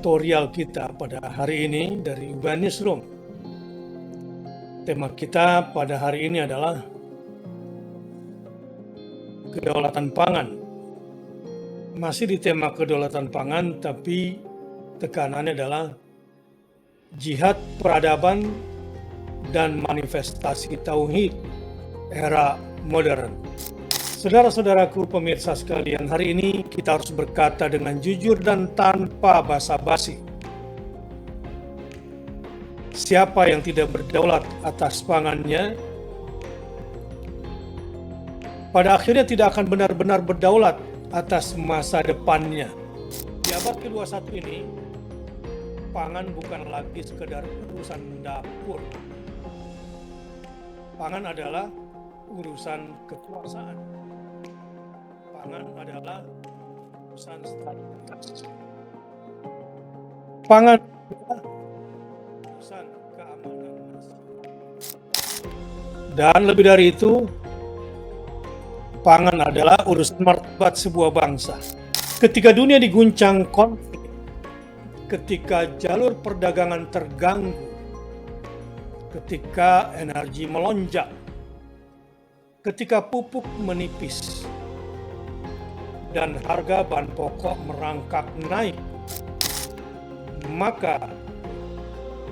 tutorial kita pada hari ini dari UBA Newsroom. Tema kita pada hari ini adalah kedaulatan pangan. Masih di tema kedaulatan pangan, tapi tekanannya adalah jihad peradaban dan manifestasi tauhid era modern. Saudara-saudaraku pemirsa sekalian, hari ini kita harus berkata dengan jujur dan tanpa basa-basi. Siapa yang tidak berdaulat atas pangannya, pada akhirnya tidak akan benar-benar berdaulat atas masa depannya. Di abad ke-21 ini, pangan bukan lagi sekedar urusan dapur. Pangan adalah urusan kekuasaan. Pangan adalah urusan stabilitas. Pangan adalah urusan keamanan nasional. Dan lebih dari itu, pangan adalah urusan martabat sebuah bangsa. Ketika dunia diguncang konflik, ketika jalur perdagangan terganggu, ketika energi melonjak, ketika pupuk menipis, dan harga bahan pokok merangkak naik, maka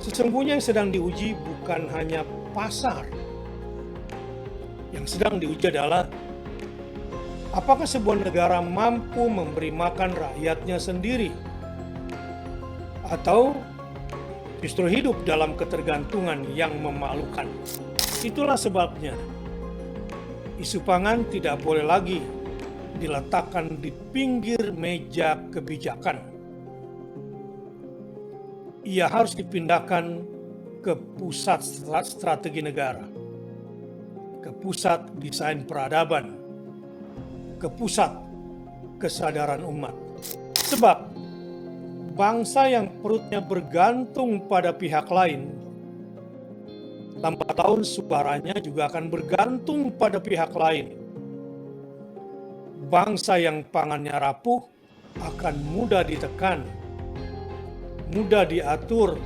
sesungguhnya yang sedang diuji bukan hanya pasar. Yang sedang diuji adalah apakah sebuah negara mampu memberi makan rakyatnya sendiri, atau justru hidup dalam ketergantungan yang memalukan. Itulah sebabnya isu pangan tidak boleh lagi diletakkan di pinggir meja kebijakan. Ia harus dipindahkan ke pusat strategi negara, ke pusat desain peradaban, ke pusat kesadaran umat. Sebab bangsa yang perutnya bergantung pada pihak lain, lambat laun suaranya juga akan bergantung pada pihak lain. Bangsa yang pangannya rapuh akan mudah ditekan, mudah diatur,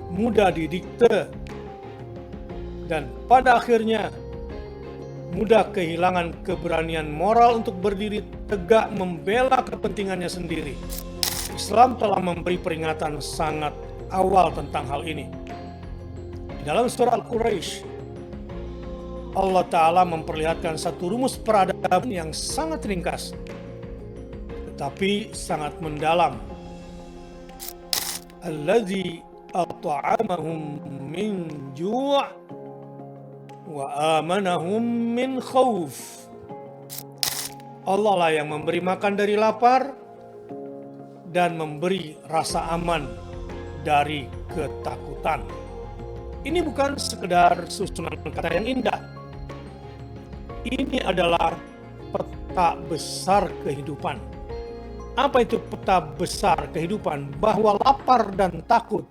mudah didikte, dan pada akhirnya mudah kehilangan keberanian moral untuk berdiri tegak membela kepentingannya sendiri. Islam telah memberi peringatan sangat awal tentang hal ini. Di dalam surah Al-Quraisy, Allah Ta'ala memperlihatkan satu rumus peradaban yang sangat ringkas, tetapi sangat mendalam. Alladzi at'amahum min ju' wa amanahum min khauf. Allah lah yang memberi makan dari lapar dan memberi rasa aman dari ketakutan. Ini bukan sekedar susunan kata yang indah. Ini adalah peta besar kehidupan. Apa itu peta besar kehidupan? Bahwa lapar dan takut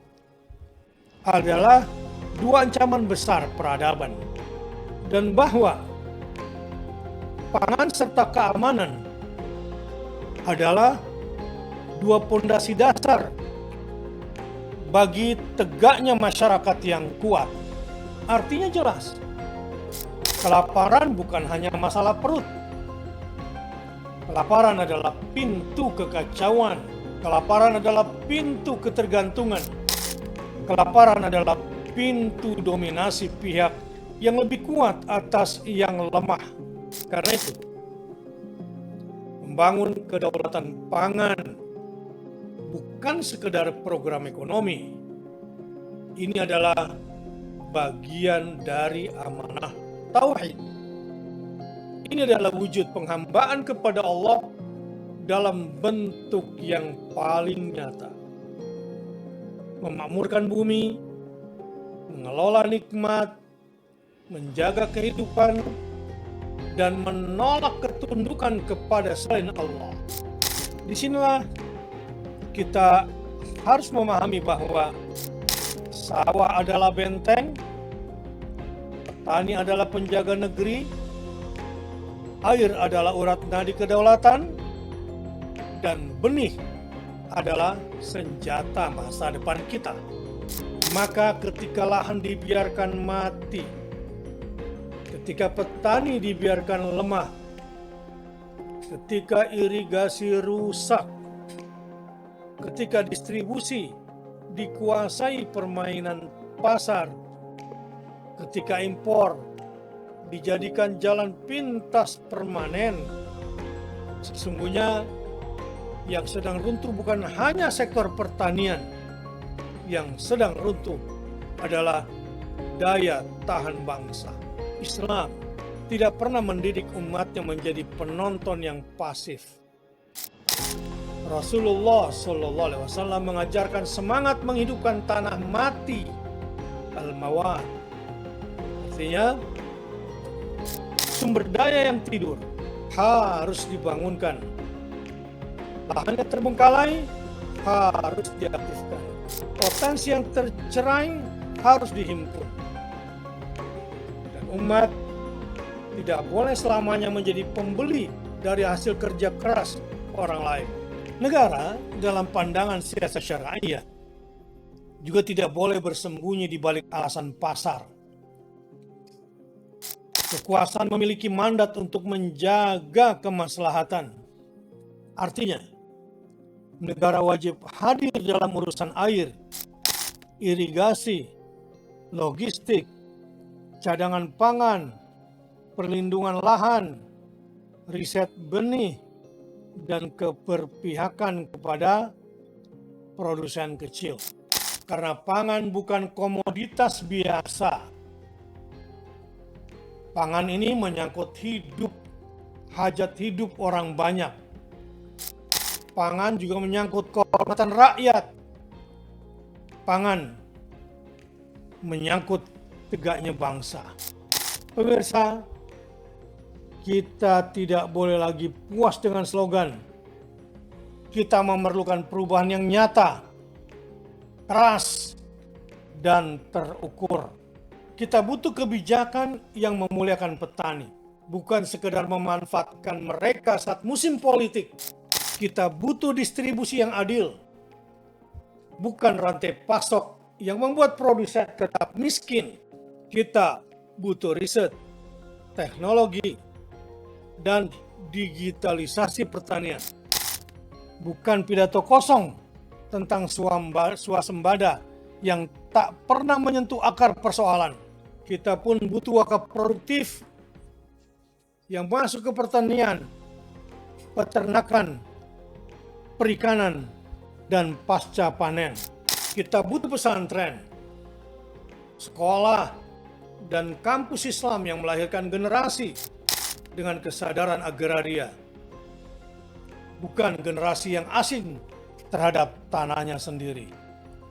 adalah dua ancaman besar peradaban. Dan bahwa pangan serta keamanan adalah dua pondasi dasar bagi tegaknya masyarakat yang kuat. Artinya jelas, kelaparan bukan hanya masalah perut. Kelaparan adalah pintu kekacauan. Kelaparan adalah pintu ketergantungan. Kelaparan adalah pintu dominasi pihak yang lebih kuat atas yang lemah. Karena itu, membangun kedaulatan pangan bukan sekedar program ekonomi. Ini adalah bagian dari amanah tauhid. Ini adalah wujud penghambaan kepada Allah dalam bentuk yang paling nyata. Memakmurkan bumi, mengelola nikmat, menjaga kehidupan, dan menolak ketundukan kepada selain Allah. Disinilah kita harus memahami bahwa sawah adalah benteng, petani adalah penjaga negeri, air adalah urat nadi kedaulatan, dan benih adalah senjata masa depan kita. Maka ketika lahan dibiarkan mati, ketika petani dibiarkan lemah, ketika irigasi rusak, ketika distribusi dikuasai permainan pasar, ketika impor dijadikan jalan pintas permanen, sesungguhnya yang sedang runtuh bukan hanya sektor pertanian, yang sedang runtuh adalah daya tahan bangsa. Islam tidak pernah mendidik umatnya menjadi penonton yang pasif. Rasulullah SAW mengajarkan semangat menghidupkan tanah mati, al-mawat. Artinya, sumber daya yang tidur harus dibangunkan. Lahan yang terbengkalai harus diaktifkan. Potensi yang tercerai harus dihimpun. Dan umat tidak boleh selamanya menjadi pembeli dari hasil kerja keras orang lain. Negara dalam pandangan siasat syariah juga tidak boleh bersembunyi di balik alasan pasar. Kekuasaan memiliki mandat untuk menjaga kemaslahatan. Artinya, negara wajib hadir dalam urusan air, irigasi, logistik, cadangan pangan, perlindungan lahan, riset benih, dan keberpihakan kepada produsen kecil. Karena pangan bukan komoditas biasa. Pangan ini menyangkut hidup, hajat hidup orang banyak. Pangan juga menyangkut kehormatan rakyat. Pangan menyangkut tegaknya bangsa. Pemirsa, kita tidak boleh lagi puas dengan slogan. Kita memerlukan perubahan yang nyata, keras, dan terukur. Kita butuh kebijakan yang memuliakan petani, bukan sekedar memanfaatkan mereka saat musim politik. Kita butuh distribusi yang adil, bukan rantai pasok yang membuat produsen tetap miskin. Kita butuh riset, teknologi, dan digitalisasi pertanian. Bukan pidato kosong tentang swasembada yang tak pernah menyentuh akar persoalan. Kita pun butuh wakaf produktif yang masuk ke pertanian, peternakan, perikanan, dan pasca panen. Kita butuh pesantren, sekolah, dan kampus Islam yang melahirkan generasi dengan kesadaran agraria, bukan generasi yang asing terhadap tanahnya sendiri.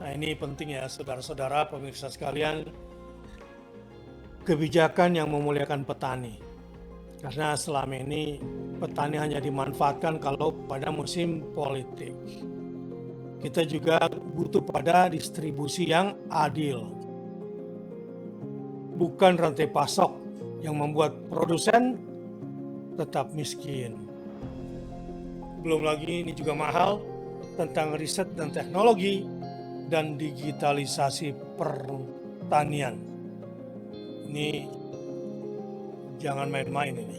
Nah, ini penting ya saudara-saudara pemirsa sekalian, kebijakan yang memuliakan petani. Karena selama ini petani hanya dimanfaatkan kalau pada musim politik. Kita juga butuh pada distribusi yang adil, bukan rantai pasok yang membuat produsen tetap miskin. Belum lagi ini juga mahal tentang riset dan teknologi dan digitalisasi pertanian. Ini jangan main-main ini.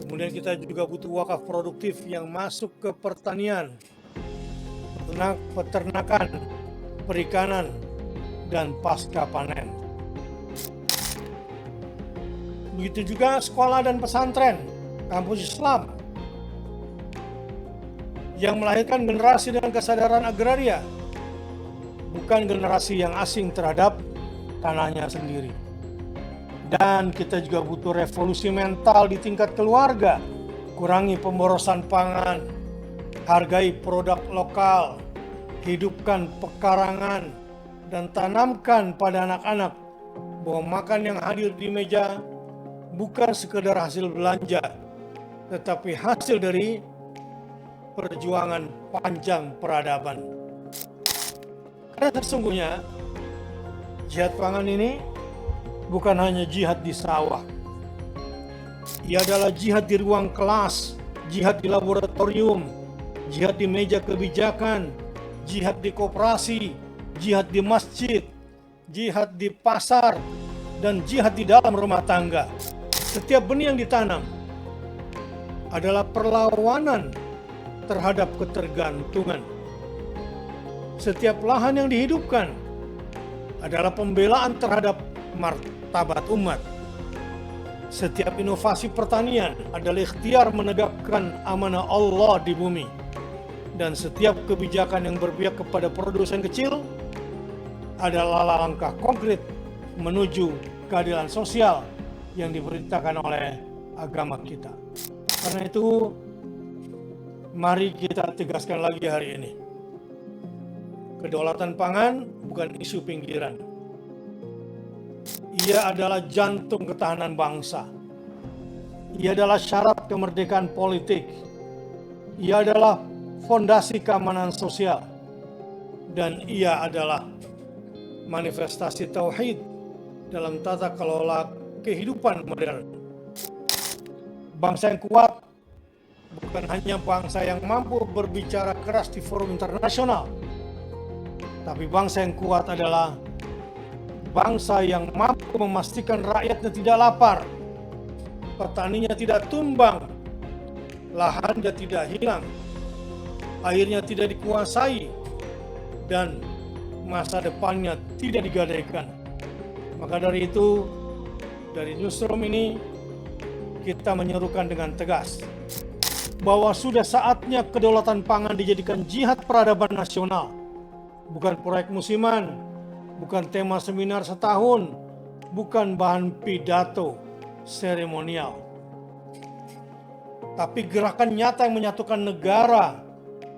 Kemudian kita juga butuh wakaf produktif yang masuk ke pertanian, peternakan, perikanan, dan pasca panen. Begitu juga sekolah dan pesantren, kampus Islam yang melahirkan generasi dengan kesadaran agraria, bukan generasi yang asing terhadap tanahnya sendiri. Dan kita juga butuh revolusi mental di tingkat keluarga, kurangi pemborosan pangan, hargai produk lokal, hidupkan pekarangan, dan tanamkan pada anak-anak bahwa makan yang hadir di meja bukan sekedar hasil belanja, tetapi hasil dari perjuangan panjang peradaban. Karena sesungguhnya jihad pangan ini bukan hanya jihad di sawah. Ia adalah jihad di ruang kelas, jihad di laboratorium, jihad di meja kebijakan, jihad di koperasi, jihad di masjid, jihad di pasar, dan jihad di dalam rumah tangga. Setiap benih yang ditanam adalah perlawanan terhadap ketergantungan. Setiap lahan yang dihidupkan adalah pembelaan terhadap martabat umat. Setiap inovasi pertanian adalah ikhtiar menegakkan amanah Allah di bumi. Dan setiap kebijakan yang berpihak kepada produsen kecil adalah langkah konkret menuju keadilan sosial yang diperintahkan oleh agama kita. Karena itu, mari kita tegaskan lagi hari ini. Kedaulatan pangan bukan isu pinggiran. Ia adalah jantung ketahanan bangsa. Ia adalah syarat kemerdekaan politik. Ia adalah fondasi keamanan sosial. Dan ia adalah manifestasi tauhid dalam tata kelola kehidupan modern. Bangsa yang kuat bukan hanya bangsa yang mampu berbicara keras di forum internasional, tapi bangsa yang kuat adalah bangsa yang mampu memastikan rakyatnya tidak lapar, petaninya tidak tumbang, lahannya tidak hilang, airnya tidak dikuasai, dan masa depannya tidak digadaikan. Maka dari itu, dari Newsroom ini, kita menyerukan dengan tegas bahwa sudah saatnya kedaulatan pangan dijadikan jihad peradaban nasional, bukan proyek musiman, bukan tema seminar setahun, bukan bahan pidato seremonial, tapi gerakan nyata yang menyatukan negara,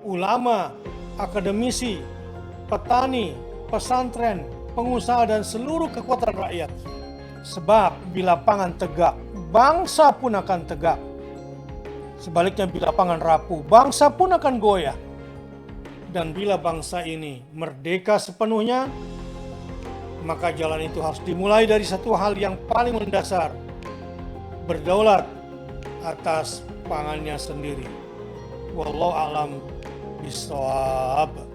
ulama, akademisi, petani, pesantren, pengusaha, dan seluruh kekuatan rakyat. Sebab bila pangan tegak, bangsa pun akan tegak. Sebaliknya bila pangan rapuh, bangsa pun akan goyah. Dan bila bangsa ini merdeka sepenuhnya, maka jalan itu harus dimulai dari satu hal yang paling mendasar: berdaulat atas pangannya sendiri. Wallahu a'lam bishawab.